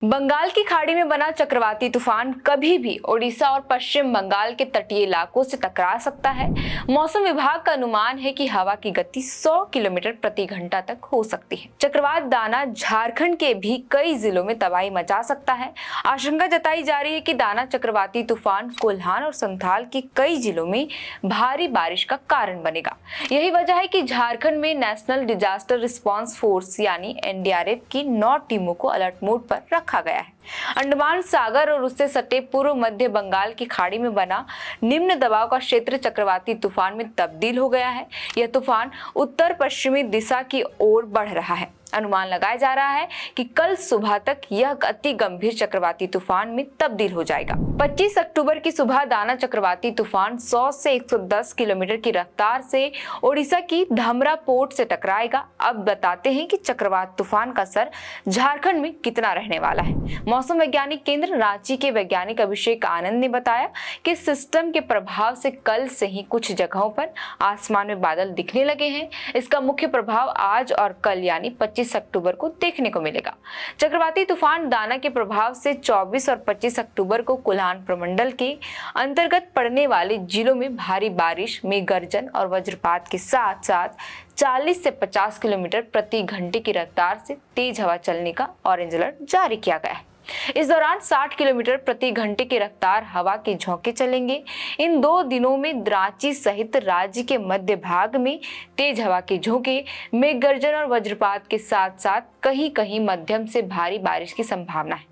बंगाल की खाड़ी में बना चक्रवाती तूफान कभी भी ओडिशा और पश्चिम बंगाल के तटीय इलाकों से टकरा सकता है। मौसम विभाग का अनुमान है कि हवा की गति 100 किलोमीटर प्रति घंटा तक हो सकती है। चक्रवात दाना झारखंड के भी कई जिलों में तबाही मचा सकता है। आशंका जताई जा रही है कि दाना चक्रवाती तूफान कोल्हान और संथाल के कई जिलों में भारी बारिश का कारण बनेगा। यही वजह है कि झारखंड में नेशनल डिजास्टर रिस्पांस फोर्स यानी एनडीआरएफ की 9 टीमों को अलर्ट मोड पर रखा गया है। अंडमान सागर और उससे सटे पूर्व मध्य बंगाल की खाड़ी में बना निम्न दबाव का क्षेत्र चक्रवाती तूफान में तब्दील हो गया है। यह तूफान उत्तर पश्चिमी दिशा की ओर बढ़ रहा है। अनुमान लगाया जा रहा है कि कल सुबह तक यह अति गंभीर चक्रवाती तूफान में तब्दील हो जाएगा। 25 अक्टूबर की सुबह दाना चक्रवाती तूफान 100 से 110 किलोमीटर की रफ्तार से ओडिशा की धमरा पोर्ट से टकराएगा। अब बताते हैं कि चक्रवात तूफान का असर झारखंड में कितना रहने वाला है। मौसम वैज्ञानिक केंद्र रांची के वैज्ञानिक अभिषेक आनंद ने बताया कि सिस्टम के प्रभाव से कल से ही कुछ जगहों पर आसमान में बादल दिखने लगे हैं। इसका मुख्य प्रभाव आज और कल यानी 25 अक्टूबर को देखने को मिलेगा। चक्रवाती तूफान दाना के प्रभाव से 24 और 25 अक्टूबर को कोल्हान प्रमंडल के अंतर्गत पड़ने वाले जिलों में भारी बारिश, मेघ गर्जन और वज्रपात के साथ साथ 40 से 50 किलोमीटर प्रति घंटे की रफ्तार से तेज हवा चलने का ऑरेंज अलर्ट जारी किया गया है। इस दौरान 60 किलोमीटर प्रति घंटे की रफ्तार हवा के झोंके चलेंगे। इन 2 दिनों में रांची सहित राज्य के मध्य भाग में तेज हवा के झोंके, मेघ गर्जन और वज्रपात के साथ साथ कहीं कहीं मध्यम से भारी बारिश की संभावना है।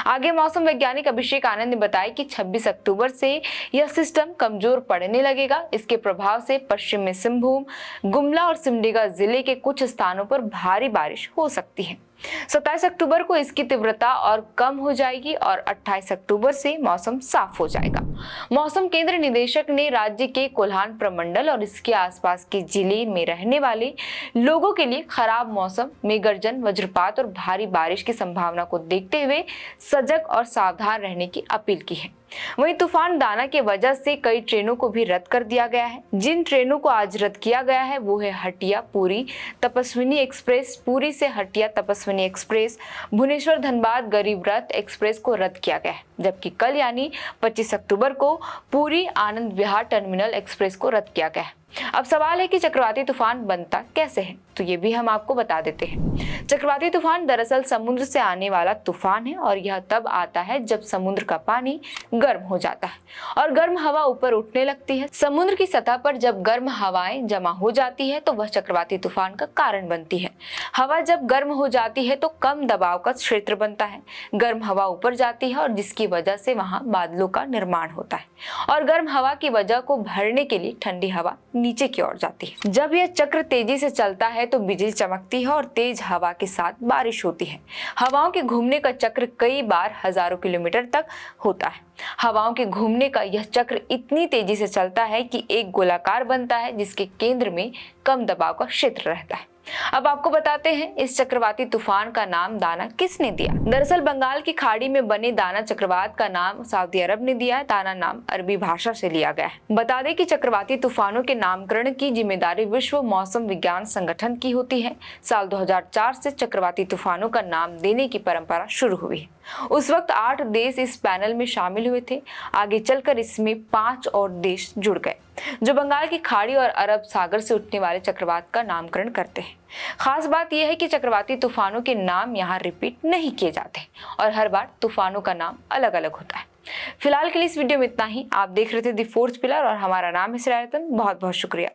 आगे मौसम वैज्ञानिक अभिषेक आनंद ने बताया कि 26 अक्टूबर से यह सिस्टम कमजोर पड़ने लगेगा। इसके प्रभाव से पश्चिम में सिंहभूम, गुमला और सिमडेगा जिले के कुछ स्थानों पर भारी बारिश हो सकती है। 27 अक्टूबर को इसकी तीव्रता और कम हो जाएगी और 28 अक्टूबर से मौसम साफ हो जाएगा। मौसम केंद्र निदेशक ने राज्य के कोल्हान प्रमंडल और इसके आसपास के जिले में रहने वाले लोगों के लिए खराब मौसम, मेघ गर्जन, वज्रपात और भारी बारिश की संभावना को देखते हुए सजग और सावधान रहने की अपील की है। वहीं तूफान दाना के वजह से कई ट्रेनों को भी रद्द कर दिया गया है। जिन ट्रेनों को आज रद्द किया गया है वो है हटिया पुरी तपस्विनी एक्सप्रेस, पुरी से हटिया तपस्विनी एक्सप्रेस, भुवनेश्वर धनबाद गरीब रथ एक्सप्रेस को रद्द किया गया है। जबकि कल यानी 25 अक्टूबर को पुरी आनंद विहार टर्मिनल एक्सप्रेस को रद्द किया गया है। अब सवाल है कि चक्रवाती तूफान बनता कैसे है, तो ये भी हम आपको बता देते हैं। चक्रवाती तूफान दरअसल समुद्र से आने वाला तूफान है और यह तब आता है जब समुद्र का पानी गर्म हो जाता है और गर्म हवा ऊपर उठने लगती है। समुद्र की सतह पर जब गर्म हवाएं जमा हो जाती है तो वह चक्रवाती तूफान का कारण बनती है। हवा जब गर्म हो जाती है तो कम दबाव का क्षेत्र बनता है। गर्म हवा ऊपर जाती है और जिसकी वजह से वहां बादलों का निर्माण होता है और गर्म हवा की वजह को भरने के लिए ठंडी हवा नीचे की ओर जाती है। जब यह चक्र तेजी से चलता है तो बिजली चमकती है और तेज हवा के साथ बारिश होती है। हवाओं के घूमने का चक्र कई बार हजारों किलोमीटर तक होता है। हवाओं के घूमने का यह चक्र इतनी तेजी से चलता है कि एक गोलाकार बनता है जिसके केंद्र में कम दबाव का क्षेत्र रहता है। अब आपको बताते हैं इस चक्रवाती तूफान का नाम दाना किसने दिया। दरअसल बंगाल की खाड़ी में बने दाना चक्रवात का नाम सऊदी अरब ने दिया है। दाना नाम अरबी भाषा से लिया गया है। बता दें कि चक्रवाती तूफानों के नामकरण की जिम्मेदारी विश्व मौसम विज्ञान संगठन की होती है। साल 2004 से चक्रवाती तूफानों का नाम देने की परंपरा शुरू हुई है। उस वक्त 8 देश इस पैनल में शामिल हुए थे। आगे चलकर इसमें 5 और देश जुड़ गए जो बंगाल की खाड़ी और अरब सागर से उठने वाले चक्रवात का नामकरण करते हैं। खास बात यह है कि चक्रवाती तूफानों के नाम यहाँ रिपीट नहीं किए जाते और हर बार तूफानों का नाम अलग अलग होता है। फिलहाल के लिए इस वीडियो में इतना ही। आप देख रहे थे द फोर्थ पिलर और हमारा नाम है श्रेया रतन। बहुत बहुत शुक्रिया।